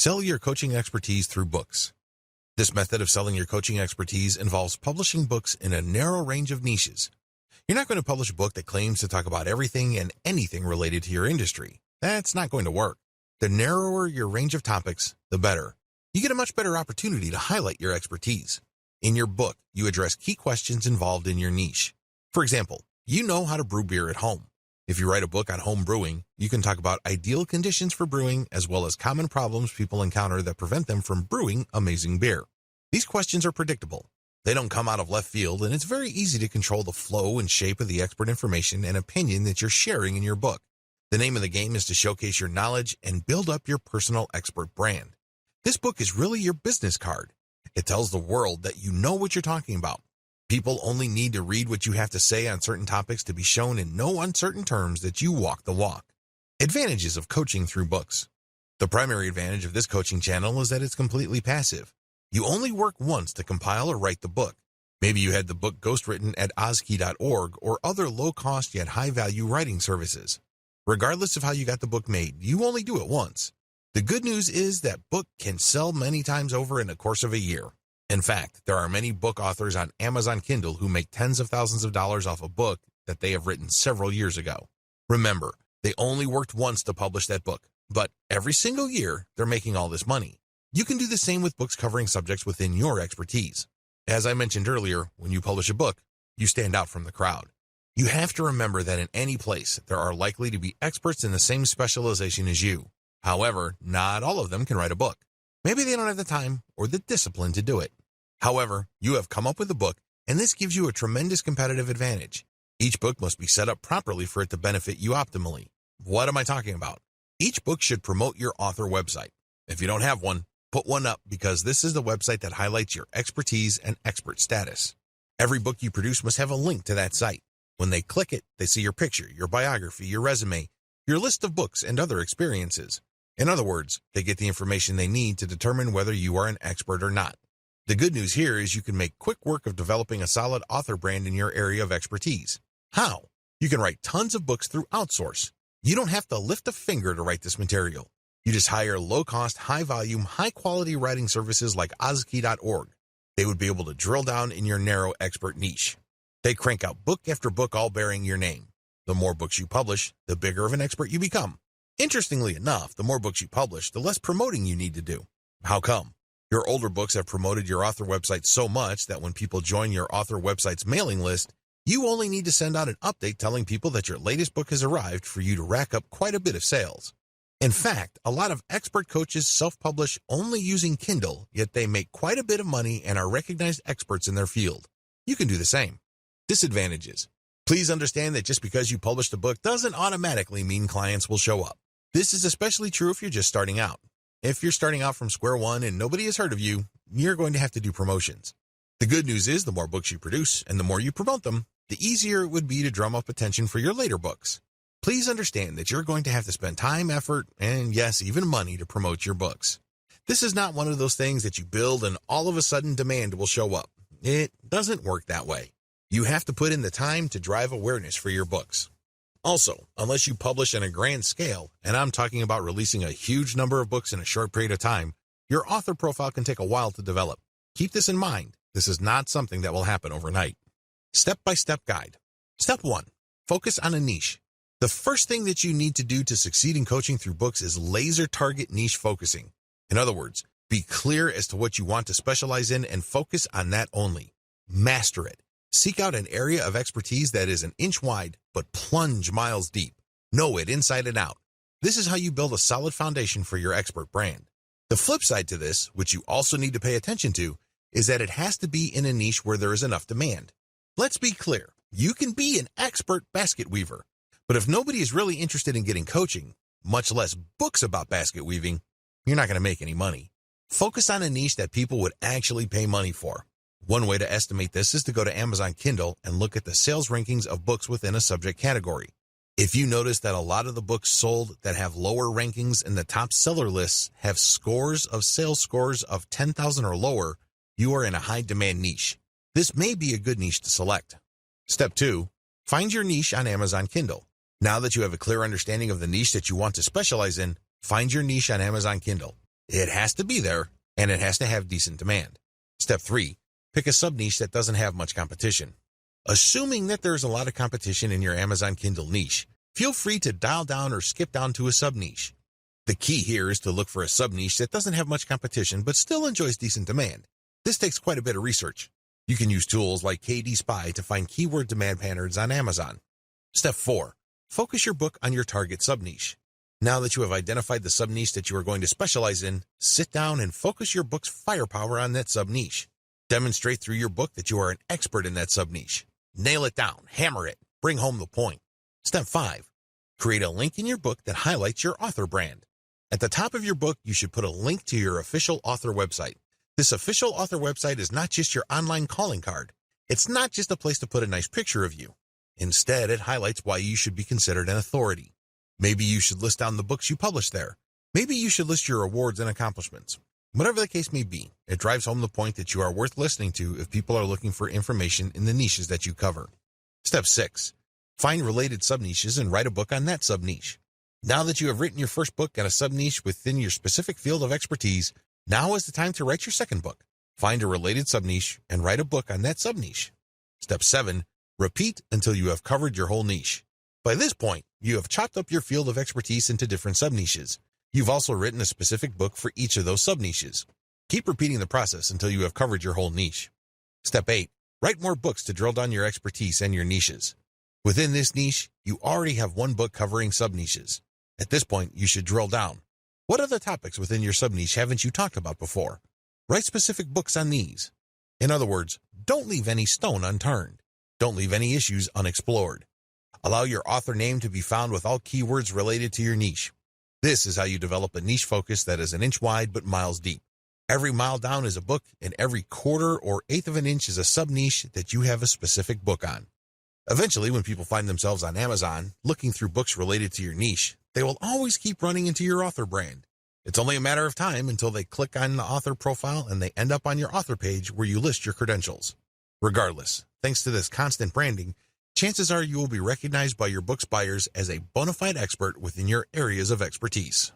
Sell your coaching expertise through books. This method of selling your coaching expertise involves publishing books in a narrow range of niches. You're not going to publish a book that claims to talk about everything and anything related to your industry. That's not going to work. The narrower your range of topics, the better. You get a much better opportunity to highlight your expertise. In your book, you address key questions involved in your niche. For example, you know how to brew beer at home. If you write a book on home brewing, you can talk about ideal conditions for brewing as well as common problems people encounter that prevent them from brewing amazing beer. These questions are predictable. They don't come out of left field, and it's very easy to control the flow and shape of the expert information and opinion that you're sharing in your book. The name of the game is to showcase your knowledge and build up your personal expert brand. This book is really your business card. It tells the world that you know what you're talking about. People only need to read what you have to say on certain topics to be shown in no uncertain terms that you walk the walk. Advantages of coaching through books. The primary advantage of this coaching channel is that it's completely passive. You only work once to compile or write the book. Maybe you had the book ghostwritten at ozkey.org or other low-cost yet high-value writing services. Regardless of how you got the book made, you only do it once. The good news is that book can sell many times over in the course of a year. In fact, there are many book authors on Amazon Kindle who make tens of thousands of dollars off a book that they have written several years ago. Remember, they only worked once to publish that book, but every single year they're making all this money. You can do the same with books covering subjects within your expertise. As I mentioned earlier, when you publish a book, you stand out from the crowd. You have to remember that in any place, there are likely to be experts in the same specialization as you. However, not all of them can write a book. Maybe they don't have the time or the discipline to do it. However, you have come up with a book, and this gives you a tremendous competitive advantage. Each book must be set up properly for it to benefit you optimally. What am I talking about? Each book should promote your author website. If you don't have one, put one up because this is the website that highlights your expertise and expert status. Every book you produce must have a link to that site. When they click it, they see your picture, your biography, your resume, your list of books, and other experiences. In other words, they get the information they need to determine whether you are an expert or not. The good news here is you can make quick work of developing a solid author brand in your area of expertise. How? You can write tons of books through outsource. You don't have to lift a finger to write this material. You just hire low-cost, high-volume, high-quality writing services like ozkey.org. They would be able to drill down in your narrow expert niche. They crank out book after book all bearing your name. The more books you publish, the bigger of an expert you become. Interestingly enough, the more books you publish, the less promoting you need to do. How come? Your older books have promoted your author website so much that when people join your author website's mailing list, you only need to send out an update telling people that your latest book has arrived for you to rack up quite a bit of sales. In fact, a lot of expert coaches self-publish only using Kindle, yet they make quite a bit of money and are recognized experts in their field. You can do the same. Disadvantages. Please understand that just because you published a book doesn't automatically mean clients will show up. This is especially true if you're just starting out. If you're starting out from square one and nobody has heard of you, you're going to have to do promotions. The good news is the more books you produce and the more you promote them, the easier it would be to drum up attention for your later books. Please understand that you're going to have to spend time, effort, and yes, even money to promote your books. This is not one of those things that you build and all of a sudden demand will show up. It doesn't work that way. You have to put in the time to drive awareness for your books. Also, unless you publish on a grand scale, and I'm talking about releasing a huge number of books in a short period of time, your author profile can take a while to develop. Keep this in mind. This is not something that will happen overnight. Step-by-step guide. Step 1. Focus on a niche. The first thing that you need to do to succeed in coaching through books is laser target niche focusing. In other words, be clear as to what you want to specialize in and focus on that only. Master it. Seek out an area of expertise that is an inch wide, but plunge miles deep. Know it inside and out. This is how you build a solid foundation for your expert brand. The flip side to this, which you also need to pay attention to, is that it has to be in a niche where there is enough demand. Let's be clear. You can be an expert basket weaver, but if nobody is really interested in getting coaching, much less books about basket weaving, you're not going to make any money. Focus on a niche that people would actually pay money for. One way to estimate this is to go to Amazon Kindle and look at the sales rankings of books within a subject category. If you notice that a lot of the books sold that have lower rankings in the top seller lists have sales scores of 10,000 or lower, you are in a high demand niche. This may be a good niche to select. Step 2. Find your niche on Amazon Kindle. Now that you have a clear understanding of the niche that you want to specialize in, find your niche on Amazon Kindle. It has to be there, and it has to have decent demand. Step 3. Pick a sub-niche that doesn't have much competition. Assuming that there's a lot of competition in your Amazon Kindle niche, feel free to dial down or skip down to a sub-niche. The key here is to look for a sub-niche that doesn't have much competition but still enjoys decent demand. This takes quite a bit of research. You can use tools like KD Spy to find keyword demand patterns on Amazon. Step 4. Focus your book on your target sub-niche. Now that you have identified the sub-niche that you are going to specialize in, sit down and focus your book's firepower on that sub-niche. Demonstrate through your book that you are an expert in that sub-niche. Nail it down, hammer it, bring home the point. Step 5. Create a link in your book that highlights your author brand. At the top of your book, you should put a link to your official author website. This official author website is not just your online calling card. It's not just a place to put a nice picture of you. Instead, it highlights why you should be considered an authority. Maybe you should list down the books you publish there. Maybe you should list your awards and accomplishments. Whatever the case may be, it drives home the point that you are worth listening to if people are looking for information in the niches that you cover. Step 6. Find related sub-niches and write a book on that sub-niche. Now that you have written your first book on a sub-niche within your specific field of expertise, now is the time to write your second book. Find a related sub-niche and write a book on that sub-niche. Step 7. Repeat until you have covered your whole niche. By this point, you have chopped up your field of expertise into different sub-niches. You've also written a specific book for each of those sub-niches. Keep repeating the process until you have covered your whole niche. Step 8. Write more books to drill down your expertise and your niches. Within this niche, you already have one book covering sub-niches. At this point, you should drill down. What other topics within your sub-niche haven't you talked about before? Write specific books on these. In other words, don't leave any stone unturned. Don't leave any issues unexplored. Allow your author name to be found with all keywords related to your niche. This is how you develop a niche focus that is an inch wide but miles deep. Every mile down is a book, and every quarter or eighth of an inch is a sub-niche that you have a specific book on. Eventually, when people find themselves on Amazon looking through books related to your niche, they will always keep running into your author brand. It's only a matter of time until they click on the author profile and they end up on your author page where you list your credentials. Regardless, thanks to this constant branding, chances are you will be recognized by your book's buyers as a bona fide expert within your areas of expertise.